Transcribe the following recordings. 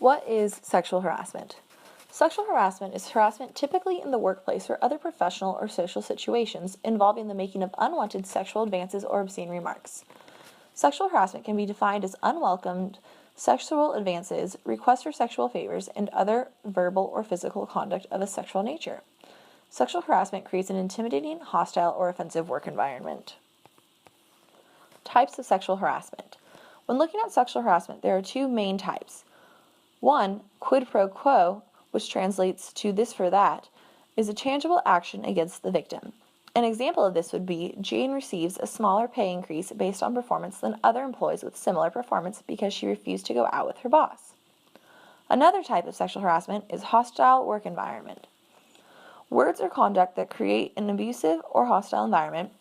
What is sexual harassment? Sexual harassment is harassment typically in the workplace or other professional or social situations involving the making of unwanted sexual advances or obscene remarks. Sexual harassment can be defined as unwelcomed sexual advances, requests for sexual favors, and other verbal or physical conduct of a sexual nature. Sexual harassment creates an intimidating, hostile, or offensive work environment. Types of sexual harassment. When looking at sexual harassment, there are two main types. One, quid pro quo, which translates to this for that, is a tangible action against the victim. An example of this would be Jane receives a smaller pay increase based on performance than other employees with similar performance because she refused to go out with her boss. Another type of sexual harassment is hostile work environment. Words or conduct that create an abusive or hostile environment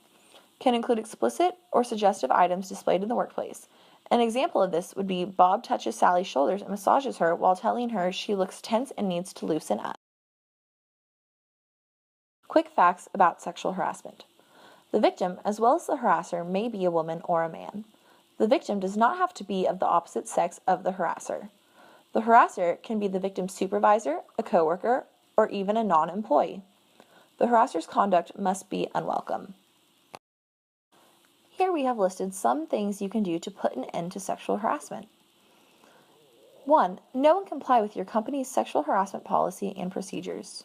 can include explicit or suggestive items displayed in the workplace. An example of this would be Bob touches Sally's shoulders and massages her while telling her she looks tense and needs to loosen up. Quick facts about sexual harassment. The victim, as well as the harasser, may be a woman or a man. The victim does not have to be of the opposite sex of the harasser. The harasser can be the victim's supervisor, a coworker, or even a non-employee. The harasser's conduct must be unwelcome. Here we have listed some things you can do to put an end to sexual harassment. 1. Know and comply with your company's sexual harassment policy and procedures.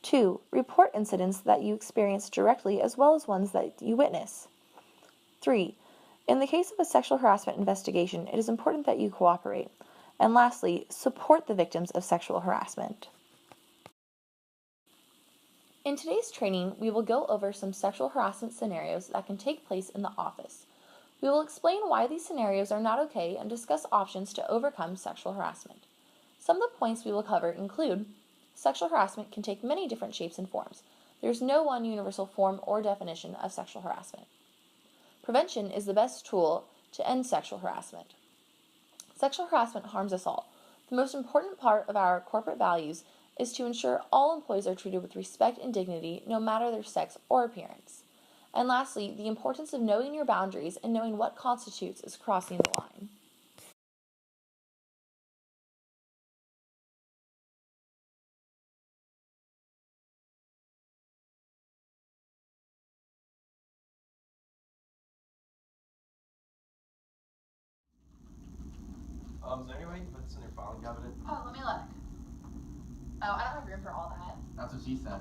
2. Report incidents that you experience directly as well as ones that you witness. 3. In the case of a sexual harassment investigation, it is important that you cooperate. And lastly, support the victims of sexual harassment. In today's training, we will go over some sexual harassment scenarios that can take place in the office. We will explain why these scenarios are not okay and discuss options to overcome sexual harassment. Some of the points we will cover include sexual harassment can take many different shapes and forms. There is no one universal form or definition of sexual harassment. Prevention is the best tool to end sexual harassment. Sexual harassment harms us all. The most important part of our corporate values is to ensure all employees are treated with respect and dignity, no matter their sex or appearance. And lastly, the importance of knowing your boundaries and knowing what constitutes as crossing the line. Is there any way you can put this in your filing cabinet? Oh, let me look. Oh, I don't have room for all that. That's what she said.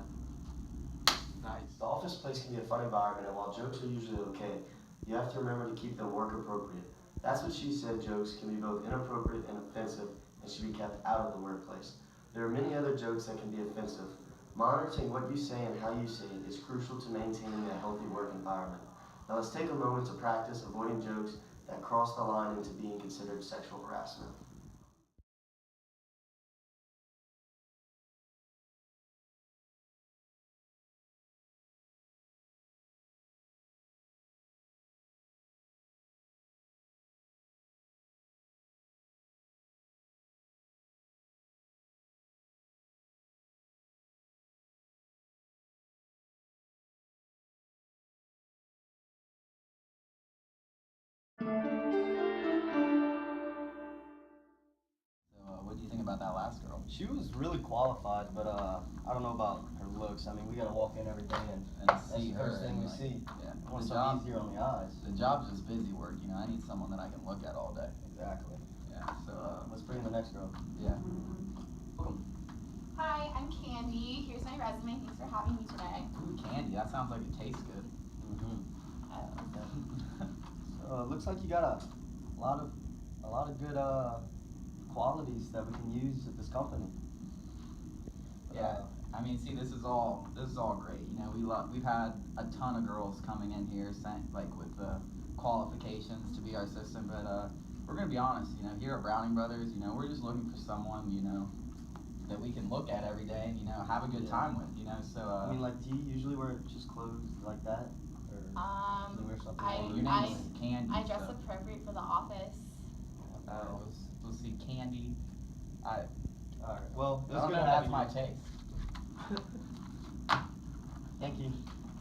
Nice. The office place can be a fun environment, and while jokes are usually okay, you have to remember to keep them work appropriate. That's what she said jokes can be both inappropriate and offensive and should be kept out of the workplace. There are many other jokes that can be offensive. Monitoring what you say and how you say it is crucial to maintaining a healthy work environment. Now let's take a moment to practice avoiding jokes that cross the line into being considered sexual harassment. What do you think about that last girl? She was really qualified, but I don't know about her looks. I mean, we gotta walk in every day and that's see the her first thing we like, see. Yeah. I want The something job, easier on the eyes. the job's just busy work, you know. I need someone that I can look at all day. Exactly. Yeah. So Let's bring in the next girl. yeah. Welcome. Hi, I'm Candy. Here's my resume. Thanks for having me today. Ooh, candy. That sounds like it tastes good. So it looks like you got a lot of good qualities that we can use at this company. Yeah. I mean, see, this is all great. You know, we've had a ton of girls coming in here saying, like, with the qualifications to be our assistant, but we're gonna be honest. You know, here at Browning Brothers, you know, we're just looking for someone, you know, that we can look at every day and, you know, have a good time with. You know, so I mean, like, do you usually wear just clothes like that, or do you wear something more? your name is Candy. I dress so. appropriate for the office. We'll see Candy. All right. Well, I don't know. That's my taste. Thank you.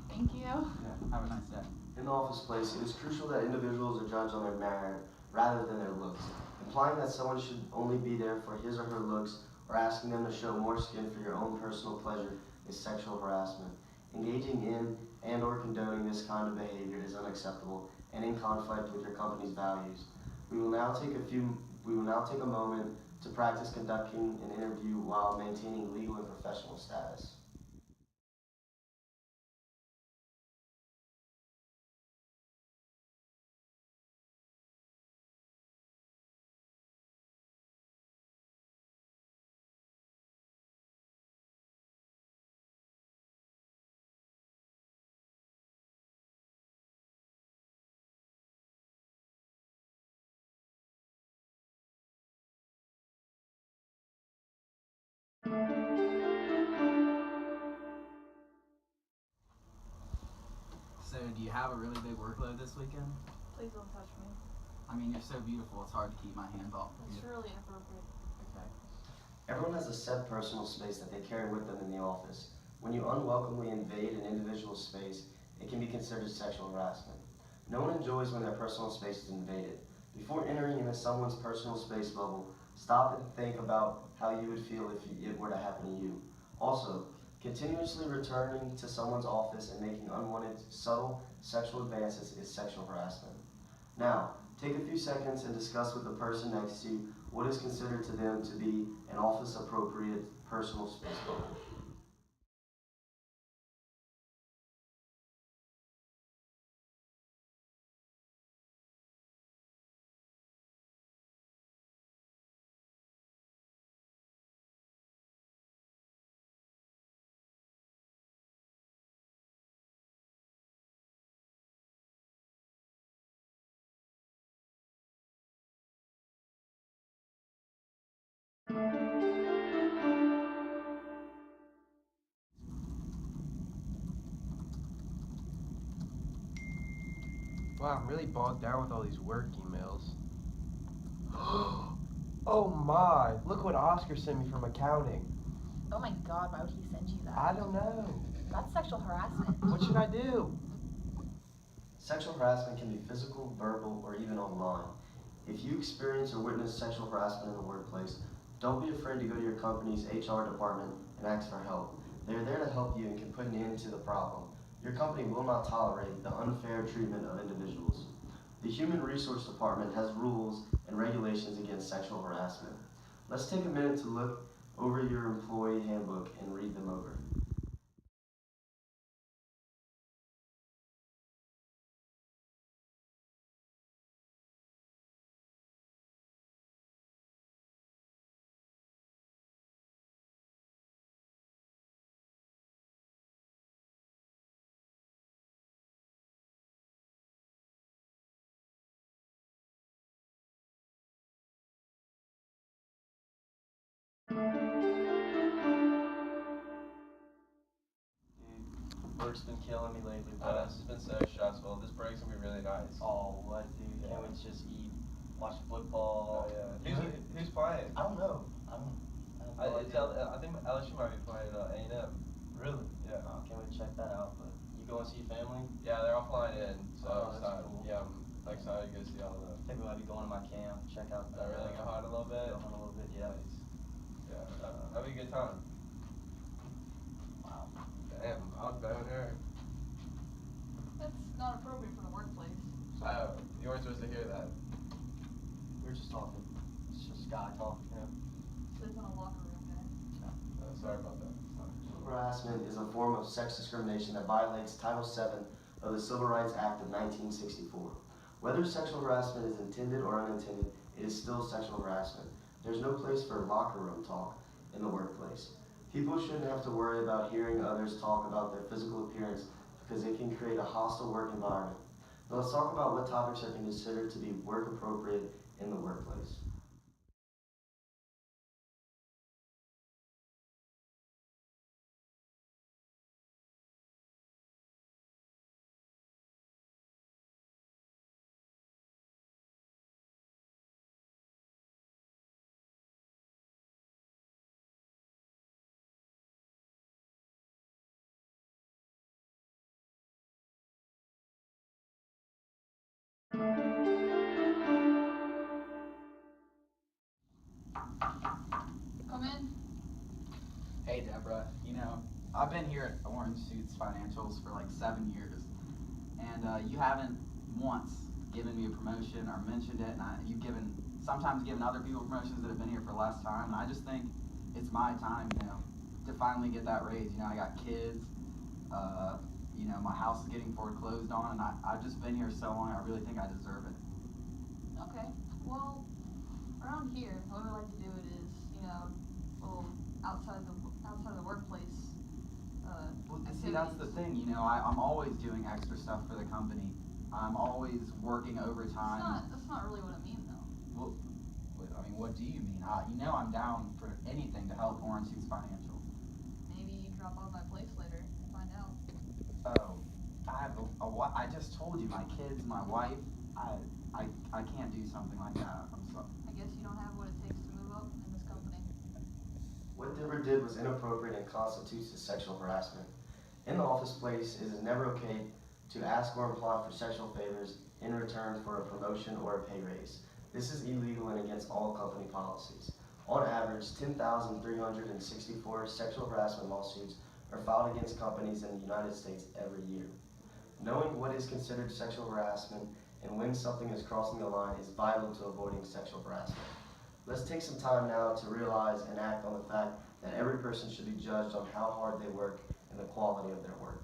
Thank you. Yeah. Have a nice day. In the office place, it is crucial that individuals are judged on their merit rather than their looks. Implying that someone should only be there for his or her looks or asking them to show more skin for your own personal pleasure is sexual harassment. Engaging in and or condoning this kind of behavior is unacceptable and in conflict with your company's values. We will now take a moment to practice conducting an interview while maintaining legal and professional status. So, do you have a really big workload this weekend? Please don't touch me. I mean, you're so beautiful, it's hard to keep my hands off of It's you. really inappropriate. Okay. Everyone has a set personal space that they carry with them in the office. When you unwelcomely invade an individual's space, it can be considered sexual harassment. No one enjoys when their personal space is invaded. Before entering into someone's personal space bubble, stop and think about how you would feel if it were to happen to you. Also, continuously returning to someone's office and making unwanted, subtle sexual advances is sexual harassment. Now, take a few seconds and discuss with the person next to you what is considered to them to be an office-appropriate personal space bubble. Wow, I'm really bogged down with all these work emails. Oh my, look what Oscar sent me from accounting. Oh my god, why would he send you that? I don't know. That's sexual harassment. What should I do? Sexual harassment can be physical, verbal, or even online. If you experience or witness sexual harassment in the workplace, don't be afraid to go to your company's HR department and ask for help. They are there to help you and can put an end to the problem. Your company will not tolerate the unfair treatment of individuals. The Human Resource Department has rules and regulations against sexual harassment. Let's take a minute to look over your employee handbook and read them over. Dude, work's been killing me lately, I know, but it's been so stressful. This break's gonna be really nice. oh, what, dude? Yeah. Can't wait to just eat, watch football. Oh, yeah. Who's playing? I don't know. I have no idea. I think LSU might be playing A&M. Really? Yeah. Can't wait to check that out. But you going to see your family? Yeah, they're all flying in, so Oh, I'm that's excited. cool. Yeah, I'm excited to go see all of them. I think we might be going to my camp, check out I really go hard a little bit. Go hunt a little bit, yeah. Nice. Yeah, that'd be a good time. Wow. Damn, I'll bone her. That's not appropriate for the workplace. Oh, you weren't supposed to hear that. We were just talking. It's just guy talk, you know. Live in a locker room, guy. Sorry about that. Sexual harassment is a form of sex discrimination that violates Title VII of the Civil Rights Act of 1964. Whether sexual harassment is intended or unintended, it is still sexual harassment. There's no place for locker room talk in the workplace. People shouldn't have to worry about hearing others talk about their physical appearance because it can create a hostile work environment. Now let's talk about what topics are considered to be work appropriate in the workplace. Hey Deborah, I've been here at Orange Suits Financials for like 7 years, and you haven't once given me a promotion or mentioned it, and you've sometimes given other people promotions that have been here for less time, and I just think it's my time, to finally get that raise. I got kids, my house is getting foreclosed on, and I've just been here so long, I really think I deserve it. Okay. Well, around here, the way we like to do it is, little outside the workplace. Well, see, that's the thing, I'm always doing extra stuff for the company. I'm always working overtime. That's not really what I mean, though. Well, what do you mean? I'm down for anything to help Orange Suits Financial. Maybe you drop off my place later and find out. Oh, I have I just told you, my kids, my wife. I can't do something like that. I'm sorry. I guess you don't have what it takes to move up in this company. What Deborah did was inappropriate and constitutes as sexual harassment. In the office place, it is never okay to ask or imply for sexual favors in return for a promotion or a pay raise. This is illegal and against all company policies. On average, 10,364 sexual harassment lawsuits are filed against companies in the United States every year. Knowing what is considered sexual harassment and when something is crossing the line is vital to avoiding sexual harassment. Let's take some time now to realize and act on the fact that every person should be judged on how hard they work and the quality of their work.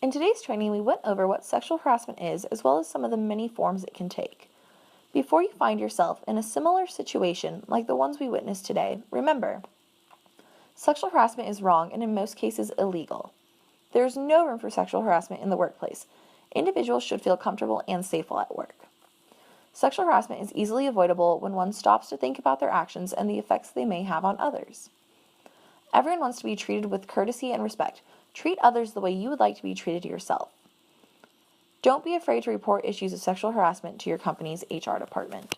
In today's training, we went over what sexual harassment is, as well as some of the many forms it can take. Before you find yourself in a similar situation like the ones we witnessed today, remember, sexual harassment is wrong and in most cases illegal. There is no room for sexual harassment in the workplace. Individuals should feel comfortable and safe while at work. Sexual harassment is easily avoidable when one stops to think about their actions and the effects they may have on others. Everyone wants to be treated with courtesy and respect. Treat others the way you would like to be treated yourself. Don't be afraid to report issues of sexual harassment to your company's HR department.